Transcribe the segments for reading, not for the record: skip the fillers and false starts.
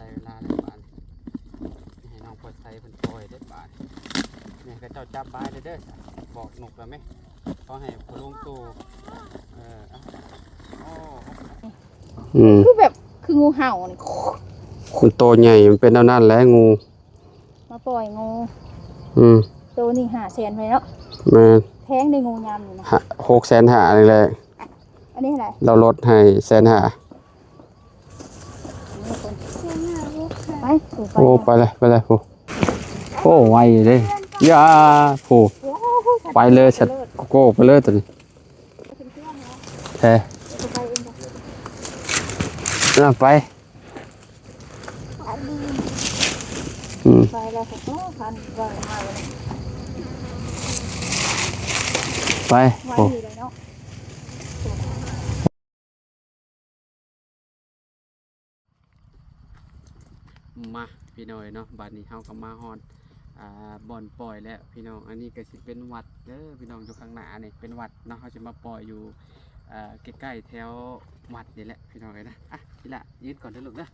ได้เวลาแล้วบานให้น้องพอใส่เพิ่นปล่อยได้บานเนี่ยก็เจ้าจับบายเด้อบอกนกแล้วไหมเขาให้พลุงตู่คือแบบคืองูเห่านี่มันโตใหญ่มันเป็นเท่านั้นแหละงูมาปล่อยงูตัวนี้500,000ไปเนาะมาแพงในงูยำนี่นะ650,000นี่แหละอันนี้เท่าไหร่เราลดให้150,000ไปโอ้ไปเลยโอ้ไวเลยอย่าโอ้ไปเลยชัดโก้ไปเลยตัวนี้แท้น่าไปไปแล้วก็พันไปมาเลยไปโอ้มาพี่น้อยเนาะบัดนี้เฮาก็มาฮอดบ่อนปล่อยแล้วพี่น้องอันนี้ก็สิเป็นวัดเด้อพี่น้องอยู่ข้างหน้านี่เป็นวัดเนาะเฮาจะมาปล่อยอยู่ใกล้ๆแถววัดนี่แหละพี่น้องเอ้ยนะทีละยืนก่อนเด้อลูกนะ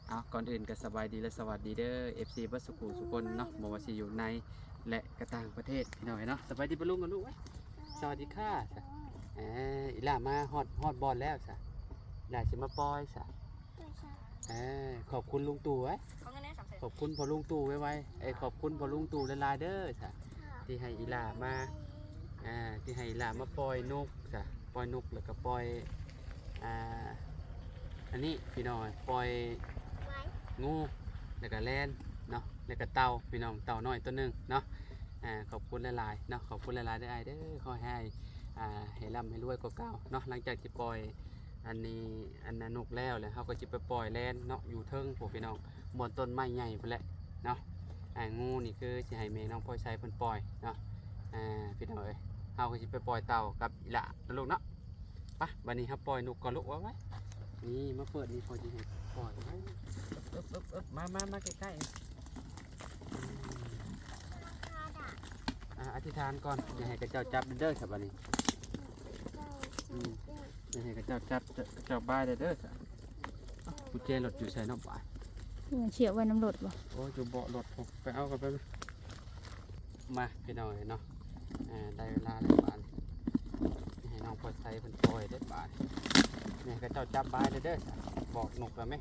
เอาก่อนอื่นก็สบายดีและสวัสดีเด้อ FC บัสกูสุคนเนาะบ่ว่าสิอยู่ในและก็ต่างประเทศพี่น้องเอ้ยเนาะสบายดีปะลุงกันลูกสวัสดีค่ะอีหล่ามาฮอดบอลแล้วจ้ะหล่าสิมาปล่อยจ้ะขอบคุณลุงตู่ไว้ขอบคุณพอลุงตู่ไว้ขอบคุณพอลุงตู่ละลายเด้อจ้ะที่ให้อีหล่ามาที่ให้อีหล่ามาปล่อยนกจ้ะปล่อยนกแล้วก็ปล่อยอันนี้พี่น้องปล่อยงูแล้วก็แลนเนาะแล้วก็เต่าพี่น้องเต่าน้อยตัวนึงเนาะขอบคุณละลายเนาะขอบคุณละลายได้เด้อขอให้ให้ร่ำให้รวยกว่าเก่าเนาะหลังจากที่ปล่อยอันนั้นนกแล้วเลยเขาก็จะไปปล่อยแลนเนาะอยู่เทิงพวกพี่น้องบนต้นไม้ใหญ่ไปแหละเนาะงูนี่คือสิให้แม่น้องพ่อชัยเพิ่นปล่อยเนาะพี่น้องเอ้ยเขาก็จะไปปล่อยเต่ากับอีหล่านะลูกเนาะไปวันนี้ครับปล่อยนกก่อนลูกไว้นี่มาเปิดนี่พอจะเห็นปล่อยไว้มาใกล้ๆอธิษฐานก่อนอย่าให้กระเจ้าจับเด้อครับวันนี้อย่าให้กระเจ้าจับกระเจ้าบ้าเด้อกุญแจรถอยู่ใส่น้ำบ่ายเฉียวไว้น้ำรถบ่โอ้อยู่เบาะรถผมไปเอากันไปมาพี่น้อยเนาะได้เวลาแล้วบานให้น้องพอใส่เพิ่นปล่อยได้บานเนี่ยกระเจ้าจับบ้าเด้อบอกนกแล้วไหม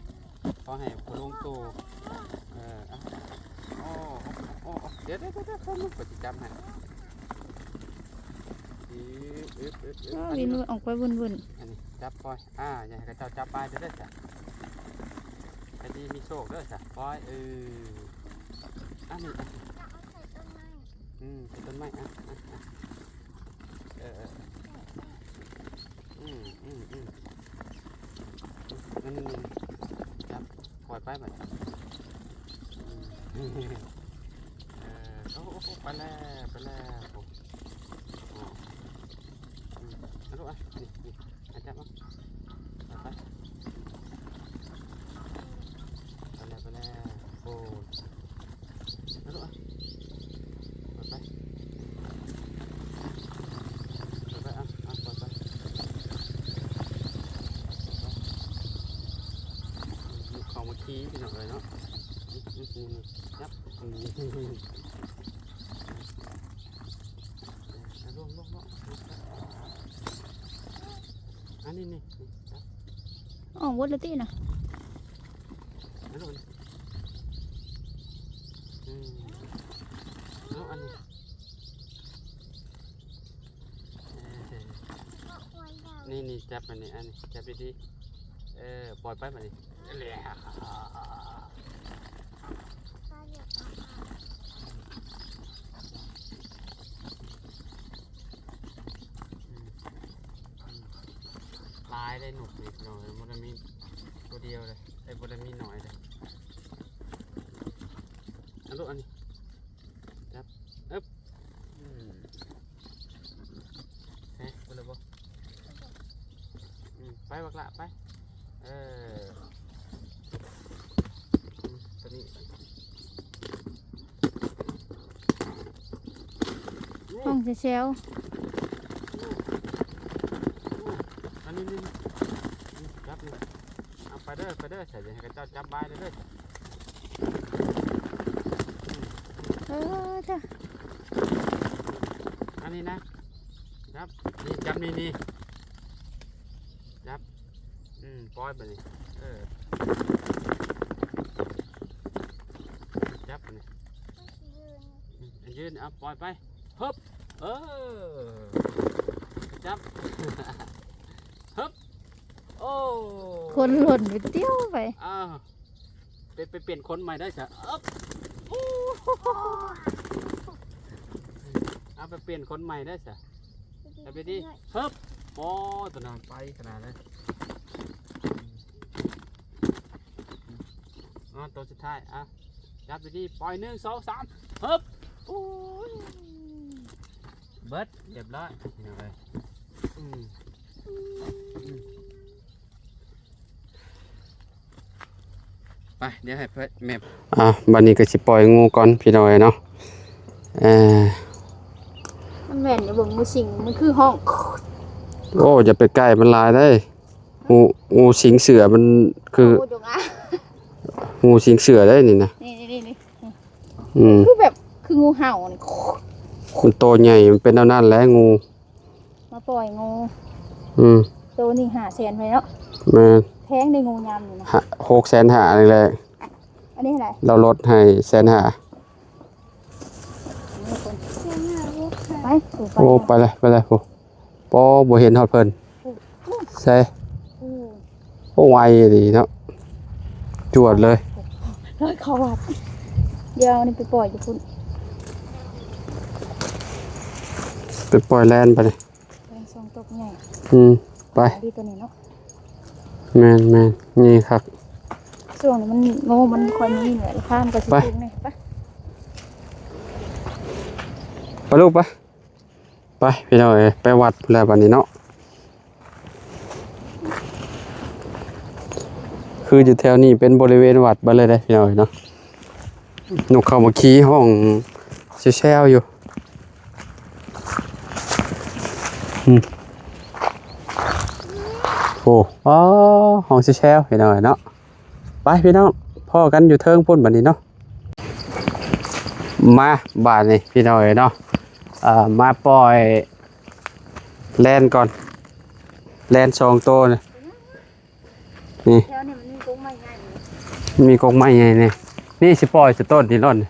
เขาให้พลุงตู่เดี๋ยวเขาลูกก็จะจับให้ลิ้นมือออกไปวุ่นอันนี้จับปล่อยอย่าให้กระเจ้าจับบ้าเด้อจ้ะไอ้ที่มีโชคเด้อจ้ะปล่อยอันนี้ต้นไม้นั่นครับปล่อยไปไหมโอ้ไปแล้วลูกนี่อาจารย์มั้งไปแล้วโอ้ลูกไปของมาขี้พี่น้องเลยเนาะยับลงอันนี้อ๋อวัดละตีนะอันนี้นี่จับอันนี้จับดีๆปล่อยไปมาดิลายได้หนุกนิดหน่อยมันมีตัวเดียวเลยมันมีหน่อยเลยลูกอันนี้จับไปเลยบ่ไปบักละไปตัวนี้ห้องเซลอันนี้จับนี่เอาไป เด้อใส่ให้เจ้าจับใบเด้อ จ้ะ อันนี้นะจับนี่จับนี่จับปล่อยไปนี่จับไปนี่ยืนเอาปล่อยไปฮึบจับฮึบโอ้ คนหล่นไปเตี้ยวไป ไปเปลี่ยนคนใหม่ได้จ้ะเอาไปเปลี่ยนคนใหม่ได้จ้ะเอาไปดิฮึบโอ้ตัวนานไปขนาดนั้นตัวสุดท้ายจับไปดิปล่อย1 2 3ฮึบโอ้ยเบิดเรียบร้อยยังไงไปเดี๋ยวให้เพื่อนแม่บันนี้ก็สิปล่อยงูก่อนพี่น้อยเนาะมันแม่นอย่าเบิ่งงูสิงมันคือห้อง โอ้อย่าไปใกล้มันลายได้งูสิงเสือมันคืองูสิงเสือได้นี่นะนี่คือแบบคืองูเห่านี่มันโตใหญ่มันเป็นเอานั่นแหละงูมาปล่อยงูตัวนี้500,000ไปเนาะแพงในงูยำอยู่นะ650,000นี่แหละอันนี้อะไรเราลดให้150,000โอ้ไปเลยโอ้ปอบ่เห็นฮอดเพิ่นใช่โอ้ไวดีเนาะจวดเลยร้อยเขาวัดเดี๋ยวนี่ไปปล่อยอยู่พุ่นไปปล่อยแลนไปเลยสองตกใหญ่ไปดีตัวนี้เนาะแม่นนี่ครับช่วงนี้มันงูมันคอยมีเหนือข้ามกับชิ้นนี่ไปลูกไปพี่น้อยไปวัดแล้วบัดนี้เนาะคืออยู่แถวนี้เป็นบริเวณวัดไปเลยได้พี่น้อยเนาะนกเข้ามาขี้ห้องแซวอยู่โอ้ห้องแซวพี่น้อยเนาะไปพี่น้องพ่อกันอยู่เทิงพุ่นบัดนี้เนาะมาบ้านนี่พี่น้อยเนาะมาปล่อยแลนก่อนแลน2ตัวนี่แถวนี้มันมีกรงไม้ใหญ่มีกรงไม้ใหญ่นี่สิปล่อยสิต้นนี่ร่อนนี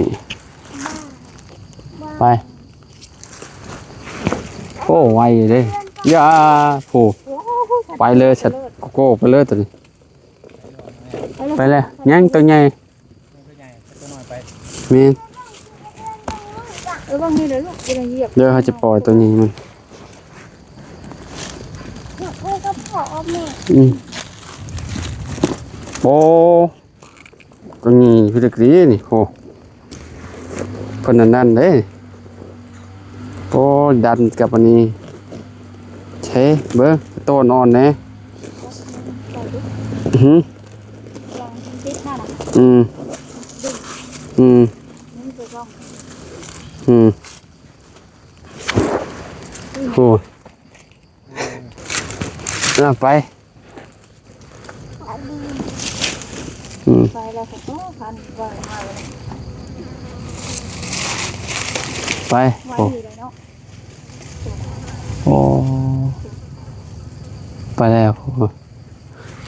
่ไปโอ้ไวเลยย่าผูไปเลยสัตว์โก้ไปเลยตัวนี้ไปเลยยังตัวใหญ่มีบางทีเลยลูกเป็นเหยียบเดี๋ยวเขาจะปล่อยตัวนี้มันโอ้ตัวนี้พี่เด็กดีนี่โอ้คนนั่นเลยโอ้ดันกับอันนี้ใช่เบ้อโตนอนเนี่ยโอ้ไปไปแล้วก็พันไปมาเลยไปโอ้ไปแล้ว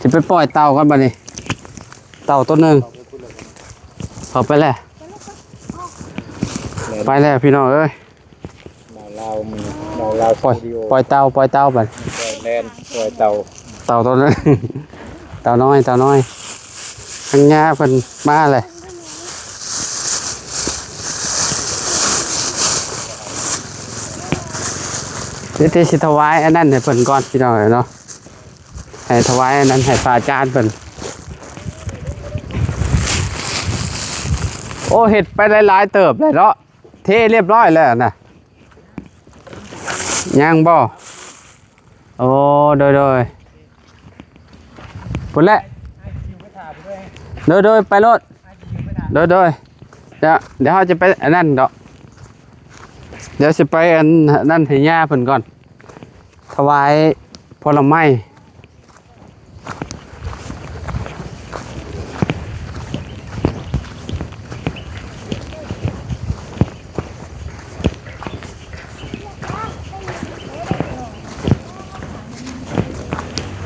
จะไปปล่อยเต่ากันบ้านี่เต่าตัวหนึ่งเอาไปแล้วพี่น้องเอ้ยเราปล่อยเต่าไปแลนปล่อยเต่าตัวนึงเต่าน้อยข้างหน้าเพิ่นมาเลยเดี๋ยวสิถวายอันนั้นให้เพิ่นก่อนพี่น้องเนาะให้ถวายอันนั้นให้พระอาจารย์เพิ่น โอ้เห็ดไปหลายๆเติบเลยเนาะเทเรียบร้อยแล้วนะย่างบ่โอ้โดยพุ่นแหละโดยไปรถโดยเดี๋ยวเขาจะไปอันนั้นดอกเดี๋ยวจะไปอันนั่นให้ย่าเพิ่นก่อนถวายผลไม้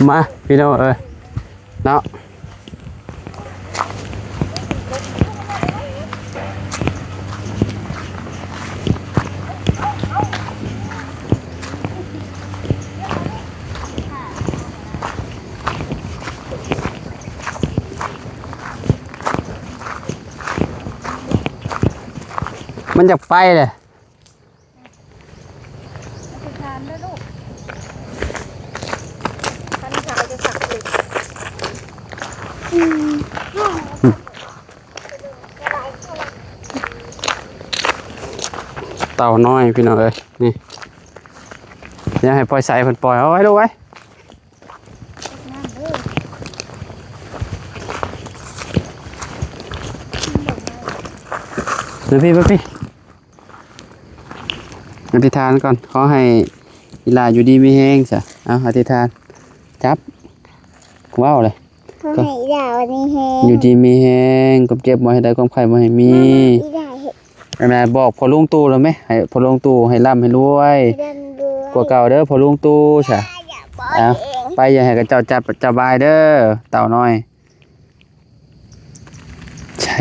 มาพี่น้องเนาะมันจะไปเลย ทานได้ลูกท่านชายจะสักเลย เต่าน้อยพี่น้องนี่อย่าให้ปล่อยใส่เพิ่นปล่อยเอาไว้ดูไว้เดี๋ยวพี่อธิษฐานก่อนขอให้อีหลาอยู่ดีมีแห้งจ้ะเอาอธิษฐานจับว้าวเลย เขาให้อีดาวันนี้แห้ง อยู่ดีมีแห้งกับเจ็บบ่ให้ได้ความไข้บ่ให้มี อีดาเห็ด แม่บอกพอลุงตู่แล้วไหมให้พอลุงตู่ให้ร่ำให้รวย เดินด้วย กว่าเก่าเด้อพอลุงตู่จ้ะ อย่าปล่อย เอา เอง ไปอย่าให้กับเจ้าจับจับบายเด้อเต่าน้อยใช่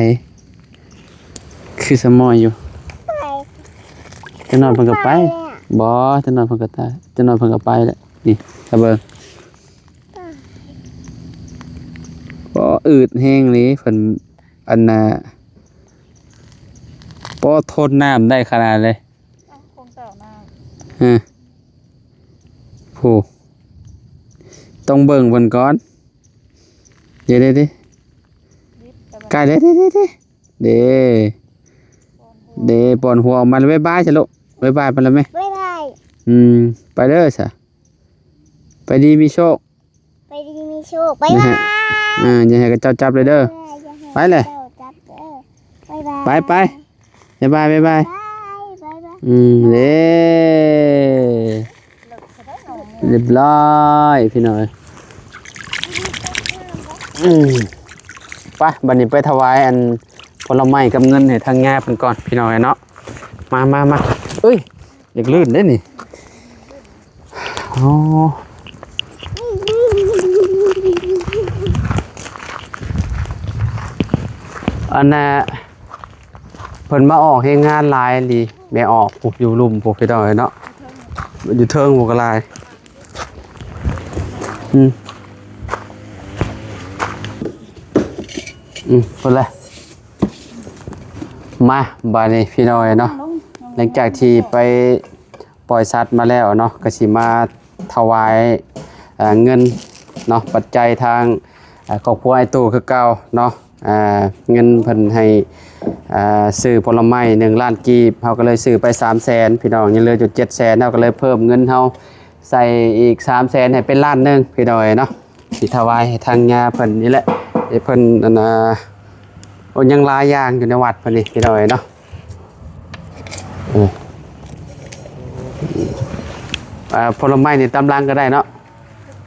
คือสมอยอยู่ ไป จะนอนเพิ่นก็ไปบ่จะนอนเพิ่นก็ตายจะนอนเพิ่นก็ไปแหละนี่ตะเบิงบ่อืดแห้งเลยเพิ่นอันน่ะบ่ทนน้ำได้ขนาดเลย คงเต่าหน้า ฮะโหต้องเบิ่งเพิ่นก่อนเดี๋ยวดิ ลิฟต์แต่ ใกล้เลยเด้ปอนหัวออกมาแล้วบ๊ายบายจ้ะลูกบ๊ายบายไปแล้วไหม บ๊ายบาย ไปเด้อจ้ะไปดีมีโชค ไปดีมีโชคบ๊ายบาย อย่าให้กับเจ้าจับเลยเด้อ ไปเลย จับเด้อบ๊ายบาย ไปบ๊ายบายบ๊ายบาย เด้เรียบร้อยพี่น้อยไปบัดนี้ไปถวายอันผลไม้กับเงินให้ทางงาเพิ่นก่อนพี่น้อยเนาะมาเอ้ยอยากลื่นเด้นี่อ๋ออันน่ะเพิ่นมาออกเฮ็ดงานหลายดีแม่ออกพวกอยู่ลุ่มพวกพี่น้อยเนาะอยู่เทิงพวกก็หลายเพิ่นเลยมาบัดนี้พี่น้อยเนาะหลังจากที่ไปปล่อยสัตว์มาแล้วเนาะก็สิมาถวายเงินเนาะปัจจัยทางครอบครัวไอ้ตู่คือเก่าเนาะเงินเพิ่นให้ซื้อผลไม้1 ล้านกีบเฮาก็เลยซื้อไป 300,000 พี่น้องยังเหลืออยู่700,000เฮาก็เลยเพิ่มเงินเฮาใส่อีก 300,000ให้เป็นล้านหนึงพี่น้อยเนาะสิถวายให้ทางญาเพิ่นนี่แหละเพิ่นอันโอ้ยังหลายอย่างอยู่ในวัดเพิ่นนี่พี่น้อยเนาะผลไม้นี่ตำลังก็ได้เนาะ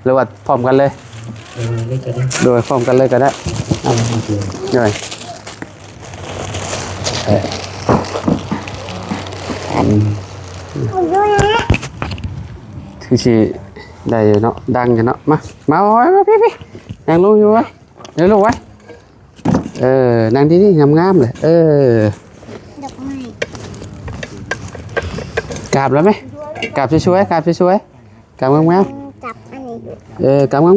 หรือว่าพร้อมกันเลยโดยพร้อมกันเลยก็ได้โดยคือสิได้อยู่เนาะดังอยู่เนาะมาไว้มาพี่นั่งลงอยู่ไว้เดี๋ยวลงไว้นั่งที่นี่งามๆเลยดอกไม้ กราบแล้วไหมกราบสวยๆกราบสวยๆกราบงาม จับอันนี้ ๆกราบงาม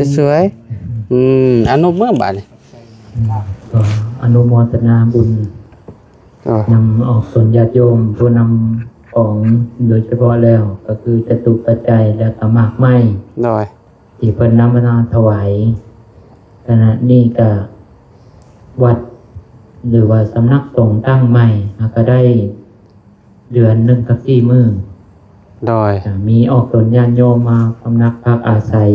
ๆสวยๆอนุเมื่อบาดนี่ ก็อนุโมทนาบุญนำออกส่วนญาติโยมผู้นำของโดยเฉพาะแล้วก็คือจตุปัจจัยและก็หมากไม้ หน่อย ที่เพิ่นนำมาถวายขณะนี้ก็ วัดหรือว่าสำนักสงฆ์ตั้งใหม่ก็ได้เดือนหนึ่งกับ4 มื้อ โดย มีออกตนญาณโยมมาพำนักพักอาศัย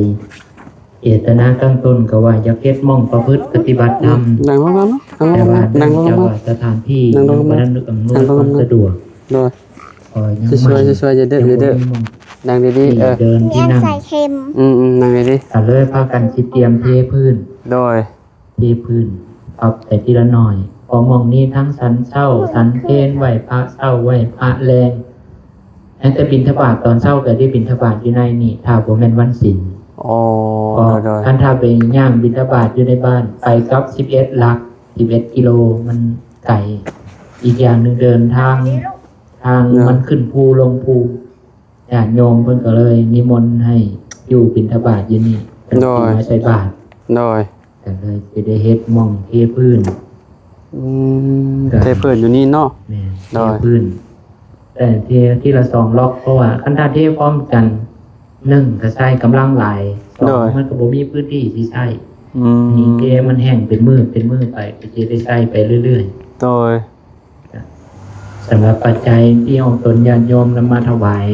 เจตนาตั้งต้นก็ว่าจะเก็บม่องประพฤติปฏิบัติธรรม นั่งลงมาเนาะ แต่ว่า นั่งลง จะ มา ว่าสถานที่ นั่งลงมา บ่ได้อำนวยความสะดวก โดย ก็ยัง ช่วยๆจะเด้อจะเด้อ นั่งดี ที่ ๆ เดินที่ เลี้ยง นั่ง ใส่เค็ม นั่งดี ก็เลยพากันสิเตรียมเทพื้น ๆโดย เทพื้นปรับแต่ทีละหน่อยพอมองนี้ทั้งสันเศร้าสันเพนไหวพระเศร้าไหวพระแรงแต่บิณฑบาตตอนเศร้าก็ได้บิณฑบาตอยู่ในนี่ถ้าบ่แม่นวันศีล โอ้ ก็ โดย ท่านถ้าไปย่างบิณฑบาตอยู่ในบ้านไปกับ11 ลัก 11 กิโลมันไกลอีกอย่างหนึ่งเดินทางมันขึ้นภูลงภูญาติโยมเพิ่นก็เลยนิมนต์ให้อยู่บิณฑบาตอยู่นี่เป็นที่มาใส่บาตร โดย ก็เลยสิได้เฮ็ดหม่องเทพื้น เทเพิ่นอยู่นี่เนาะ แม่น ได้ เทพื้น แต่เทที่ละ2 ล็อกเพราะว่าคันถ้าเทพร้อมกัน1ก็ใช้กำลังหลาย2มันก็บ่มีพื้นที่สิใช้ นี่เทมันแห้งเป็นมือไปก็จะได้ใช้ไปเรื่อยๆ โดย สำหรับปัจจัยที่องค์ตนญาติโยมนำมาถวาย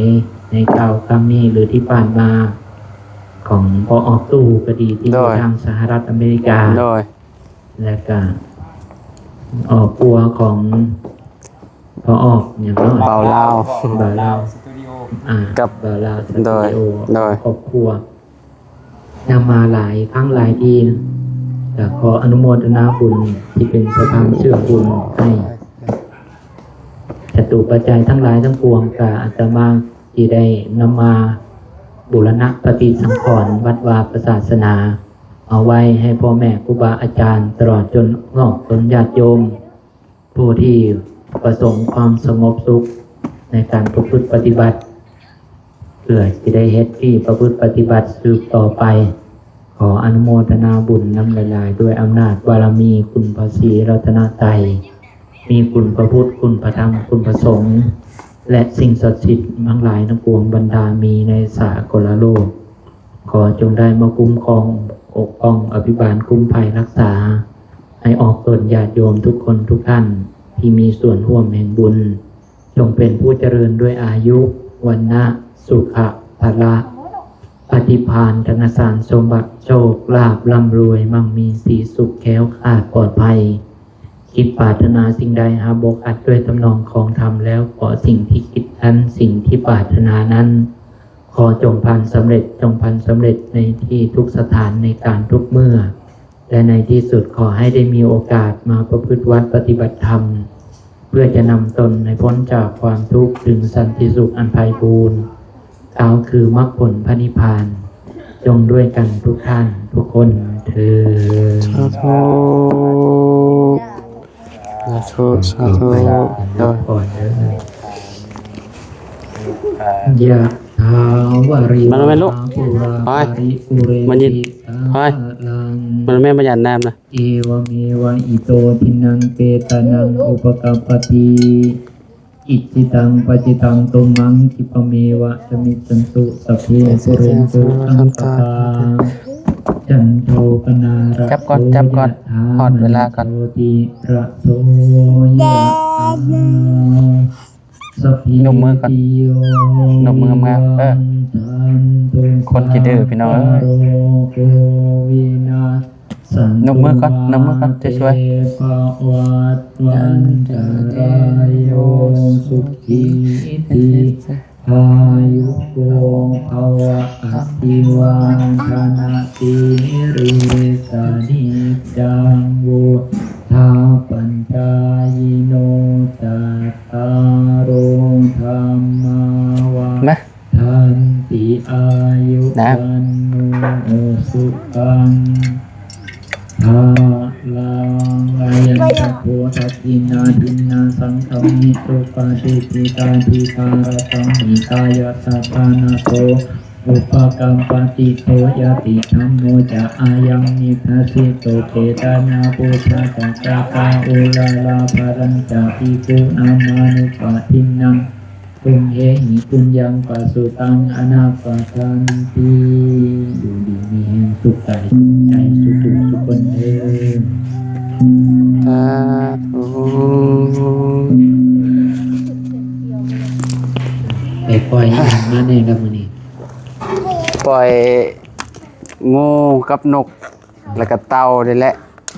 ในคราวครั้งนี้หรือที่ผ่านมาของพอออกตู้ก็ดีที่อยู่ทางสหรัฐอเมริกา โดย และก็ออกปัวของพอออกอย่างน้อย เบาลาว บาลาว สตูดิโอ กับบาลาวสตูดิโอ โดย ครอบครัวนำมาหลายครั้งหลายทีนะแต่ขออนุโมทนาบุญที่เป็นสะพานเชื่อมบุญให้จตุปัจจัยทั้งหลายทั้งปวงกะอาตมาที่ได้นำมาบูรณะปฏิสังขรณ์วัดวาประศาสนา เอาไว้ให้พ่อแม่ครูบาอาจารย์ตลอดจนงอกจนญาติโยม ผู้ที่ประสงค์ความสงบสุขในการประพฤติปฏิบัติเพื่อที่ได้เฮ็ดที่ประพฤติปฏิบัติสืบต่อไป ขออนุโมทนาบุญนำหลายๆด้วยอำนาจบารมีคุณพระศรีรัตนตรัยมีคุณพระพุทธคุณพระธรรมคุณพระสงฆ์และสิ่งศักดิ์สิทธิ์ทั้งหลายทั้งปวงบรรดามีในสากลโลก ขอจงได้มาคุ้มครองปกป้องอภิบาลคุ้มภัยรักษา ให้ออกตนญาติโยมทุกคนทุกท่านที่มีส่วนร่วมแห่งบุญ จงเป็นผู้เจริญด้วยอายุวันนะสุขะภละปฏิภาณธนสารสมบัติโชคลาภร่ำรวยมั่งมีสีสุขแค้วคลาดปลอดภัยคิดปรารถนาสิ่งใดหาบกอัดด้วยตำนองของธรรมแล้วขอสิ่งที่คิดนั้นสิ่งที่ปรารถนานั้น ขอจงพันสำเร็จจงพันสำเร็จในที่ทุกสถานในการทุกเมื่อ และในที่สุดขอให้ได้มีโอกาสมาประพฤติวัดปฏิบัติธรรม เพื่อจะนำตนให้พ้นจากความทุกข์ถึงสันติสุขอันไพบูรณ์กล่าวคือมรรคผลพระนิพพาน จงด้วยกันทุกท่านทุกคนเถิด สาธุสาธุโดย ก่อนเด้อยะถาวาริ มันไม่ลุก ปุรา ไป ปาริปุเร มันยิน ติสา ไป ลัง มันแม่ประหยัดน้ำนะ เอวเมวะอิโตทินังเปตานังอุปกัปปติอิจิตังปจิตังตุมังคิปะเมวะสมิจจันตุสัพเพปุเรนตุสังกปาจันโทปนาระ จับก่อนจับก่อนพอดเวลาก่อน โสติระโสยะสัพพิ นมมือก่อน ติโย นมมือมาคนคิดดื้อพี่น้องเอ้ย นมมือก่อนนมมือก่อนช่วย ภวัตวันตรายโยสุขีติอายุโกภวะอภิวาทนาสิริสานิจังวุธาปัญญายโนจัตตารโอธรรมาวา มา ทันติอายุ นะ วันโนสุขังทาลังอายันตะโพทัตินาทินนาสังฆมิตุปาติติตาทิคารตังหิตายะสัพพานาโสอุปกัมปติโตยติธัมโมจะอายังนิทัสสิโตเกตานาปุชะจักกะกาอุลาลาภรัญจะภิกขุนามานุปะทินังปุญเยหิปุญญังปัสสุตังอนาปะทันติอยู่ดีมีแห่งสุขใจสุขสุขคนเอง ปล่อยอีหยังมาแน่ครับมื้อนี้ ปล่อยงูกับนกแล้วก็เต่านี่แหละ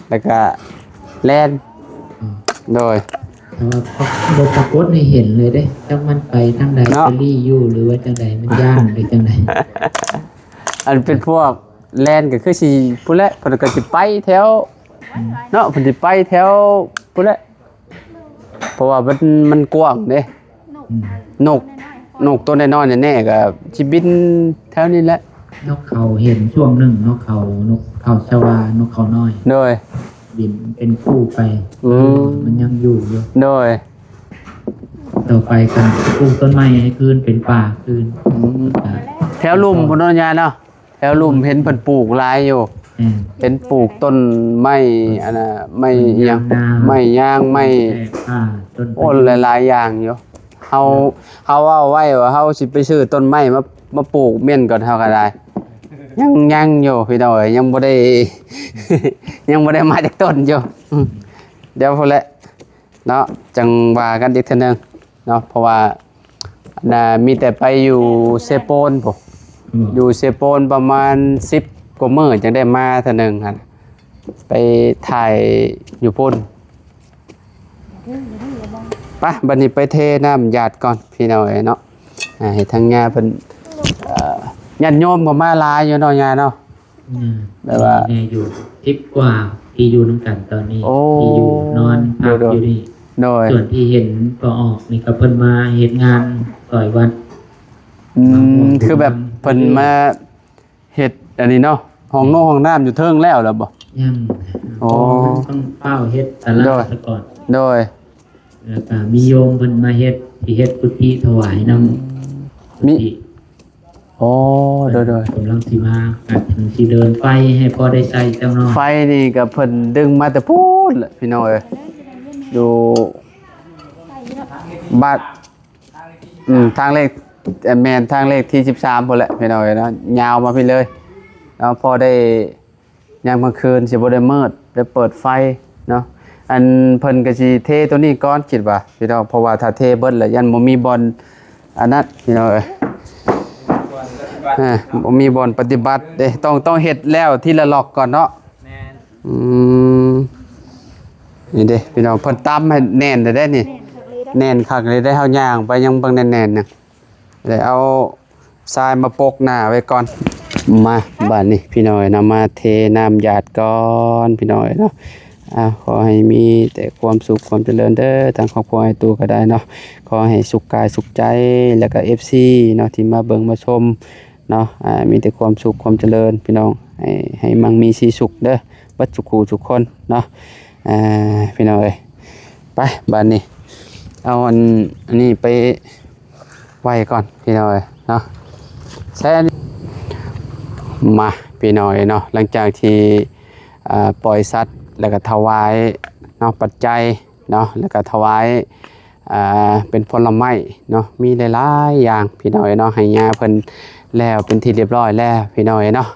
แล้วก็แล่น อืม โดย แต่ว่าบ่ปรากฏให้เห็นเลยเด้จักมันไปทางใด เนาะ ไปลี่อยู่หรือว่าจังใดมันย่านหรือจังใด อันเป็นพวกแล่นก็คือสิพุ่นแหละเพิ่นก็สิไปแถวเนาะเพิ่นสิไปแถวพุ่นแหละเพราะว่ามันกว้างเด้ นก นกตัวน้อยๆแน่ๆก็สิบินแถวนี้แหละ นกเขาเห็นช่วงหนึ่งนกเขาชวานกเขาน้อย โดย บินเป็นคู่ไป อืม มันยังอยู่อยู่ โดย ต่อไปกันปลูกต้นไม้ให้คืนเป็นป่าคืนอ่า แถวลุ่มพุ่นเนาะยายเนาะแถวลุ่มเห็นเพิ่นปลูกหลายอยู่ แม่น เป็นปลูกต้นไม้อันน่ะไม้อิหยัง ยางนา ไม้ย่างไม้ แก่ผ้าต้น โอ้หลายๆอย่างอยู่เฮาว่าไว้ว่าเฮาสิไปซื้อต้นไม้มาปลูกเม่นก่อนเฮาก็ได้ยังอยู่พี่น้องเอ้ยยังบ่ได้ ยังบ่ได้มาจากต้นอยู่เดี๋ยวพุ่นแหละเนาะจังว่ากันอีกเทื่อนึงเนาะเพราะว่าน่ะมีแต่ไปอยู่เซโปนพุ่นอยู่เซโปนประมาณ10กว่ามื้อจังได้มาเทื่อนึงหั่นไปถ่ายอยู่พุ่น ไปบัดนี้ไปเทน้ำหยาดก่อนพี่น้องเอ้ยเนาะให้ทางญาเพิ่นญาติโยมก็มาหลายอยู่เนาะญาเนาะ แบบว่า แน่อยู่10กว่าที่อยู่นํกันตอนนี้ โอ้ ที่อยู่นอนพักอยู่นี่ โดย ส่วนที่เห็นก็ออกนี่ก็เพิ่นมาเฮ็ดงานต่อยวัด คือแบบเพิ่นมาเฮ็ดอันนี้เนาะห้องน้ำอยู่เทิงแล้วล่ะบ่ ยัง โอ้ ต้องเฝ้าเฮ็ดตลา โด ด ย ซะก่อน โดย แล้วก็มีโยมเพิ่นมาเฮ็ดที่เฮ็ดกุฏิถวายนำ มี โอ้โดย กำลังสิมาอาจถึงสิเดินไฟให้พอได้ใช้จังเนาะ ไฟนี่ก็เพิ่นดึงมาแต่พูดแหละพี่น้องเอ้ยอยู่บ้านทางเลขแม่นทางเลขที่13พุ่นแหละพี่น้องเอ้ยเนาะยาวมาพี่เลยแล้วพอได้ยามกลางคืนสิบ่ได้มืดได้เปิดไฟเนาะอันเพิ่นก็สิเทตัวนี้ก่อนคิดว่าพี่น้องเพราะว่าถ้าเทเบิดแล้วยันบ่มีบอลอันนั้นพี่น้องเอ้ยบ่มีบอลปฏิบัติเด้ต้องเฮ็ดแล้วทีละล็อกก่อนเนาะ แม่น อืมนี่เด้พี่น้องเพิ่นตำให้แน่นได้นี่แน่นคักเลยได้เฮาย่างไปยังเบิ่งแน่นๆน่ะเลยเอาทรายมาปกหน้าไว้ก่อนมาบัดนี้พี่น้อยนำมาเทน้ำหยาดก่อนพี่น้อยเนาะขอให้มีแต่ความสุขความเจริญเด้อทางครอบครัวให้ตัวก็ได้เนาะขอให้สุขกายสุขใจแล้วก็ FC เนาะที่มาเบิ่งมาชมเนาะมีแต่ความสุขความเจริญพี่น้องให้มั่งมีสีสุขเด้อบัดสุขูทุกคนเนาะพี่น้องเอ้ยไปบัดนี้เอาอันนี้ไปไว้ก่อนพี่น้องเอ้ยเนาะใช้อันนี้มาพี่น้องเอ้ยเนาะหลังจากที่ปล่อยสัตว์แล้วก็ถวายเนาะปัจจัยเนาะแล้วก็ถวายเป็นผลไม้เนาะมีหลายๆอย่างพี่น้องเอ้ยเนาะให้ย่าเพิ่นแล้วเป็นที่เรียบร้อยแล้วพี่น้องเอ้ยเนาะ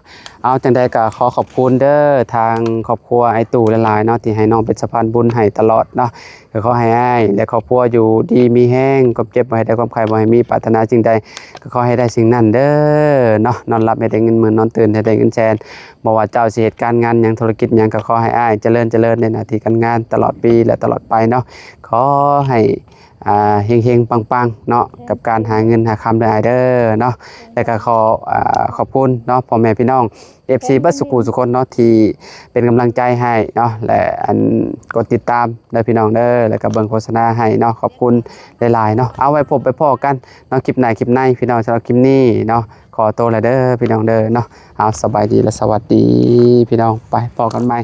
เอาจังใดก็ขอขอบคุณเด้อทางครอบครัวไอ้ตู่หลายๆเนาะที่ให้น้องเป็นสะพานบุญให้ตลอดเนาะก็ขอให้อ้ายและครอบครัวอยู่ดีมีแห้งความเจ็บบ่ให้ได้ความไข้บ่ให้มีปรารถนาสิ่งใดก็ขอให้ได้สิ่งนั้นเด้อเนาะนอนหลับให้ได้เงินหมื่นนอนตื่นให้ได้เงินแสนบ่ว่าเจ้าสิเหตุการณ์งานหยังธุรกิจหยังก็ขอให้อ้ายเจริญในหน้าที่การงานตลอดปีและตลอดไปเนาะขอให้เฮงๆปังๆเนาะกับการหาเงินหาคำได้เด้อเนาะแล้วก็ขอบคุณเนาะพ่อแม่พี่น้อง FC บัดสุขุสุคนเนาะที่เป็นกำลังใจให้เนาะและอันกดติดตามเด้อพี่น้องเด้อแล้วก็เบิ่งโฆษณาให้เนาะขอบคุณหลายๆเนาะเอาไว้พบไปพ้อกันเนาะคลิปไหนพี่น้องสำหรับคลิปนี้เนาะขอตัวแล้วเด้อพี่น้องเด้อเนาะเอาสบายดีและสวัสดีพี่น้องไปพ้อกันใหม่